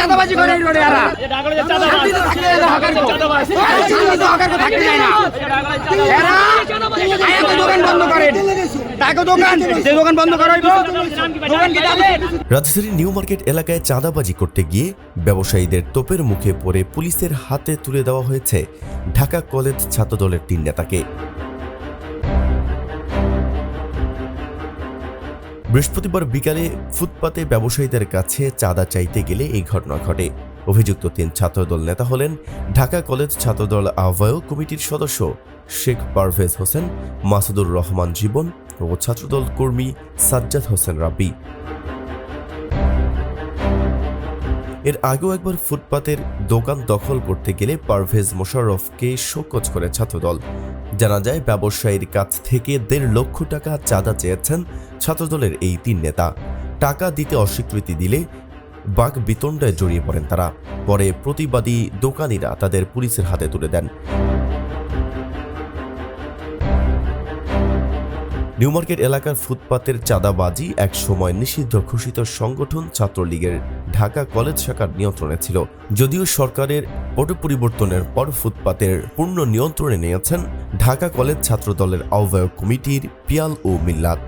চাঁদাবাজি করে এই রোডে এরা শান্তিতে থাকতে দেয় না, শান্তিতে হকারকে থাকতে দেয় না। এরা আয়াকে দোকান বন্ধ করেন, তাকে দোকান যে দোকান বন্ধ করাইবো দোকান কি যাবে? রাজধানীর নিউ মার্কেট এলাকায় চাঁদাবাজি করতে গিয়ে ব্যবসায়ীদের তোপের মুখে পড়ে পুলিশের হাতে তুলে দেওয়া হয়েছে ঢাকা কলেজ ছাত্রদলের 3 নেতাকে। বৃহস্পতিবার বিকালে ফুটপাতে ব্যবসায়ীদের কাছে চাঁদা চাইতে গেলে এই ঘটনা ঘটে। অভিযুক্ত 3 ছাত্রদল নেতা হলেন ঢাকা কলেজ ছাত্রদল আহ্বায়ক কমিটির সদস্য শেখ পারভেজ হোসেন, মাসুদুর রহমান জীবন ও ছাত্রদল কর্মী সাজ্জাদ হোসেন রাব্বি। এর আগেও একবার ফুটপাতের দোকান দখল করতে গেলে পারভেজ মোশাররফকে শোকজ করে ছাত্রদল। জানা যায়, ব্যবসায়ীর কাছ থেকে 1.5 লক্ষ টাকা চাঁদা চেয়েছেন ছাত্রদলের এই 3 নেতা। টাকা দিতে অস্বীকৃতি দিলে বাক বিতণ্ডায় জড়িয়ে পড়েন তারা। পরে প্রতিবাদী দোকানিরা তাদের পুলিশের হাতে তুলে দেন। নিউ মার্কেট এলাকার ফুটপাতের চাঁদাবাজি এক সময় নিষিদ্ধ ঘোষিত সংগঠন ছাত্রলীগের ঢাকা কলেজ শাখার নিয়ন্ত্রণে ছিল। যদিও সরকারের পট পরিবর্তনের পর ফুটপাতের পূর্ণ নিয়ন্ত্রণে নিয়েছেন ঢাকা কলেজ ছাত্রদলের আহ্বায়ক কমিটির পিয়াল ও মিল্লাত।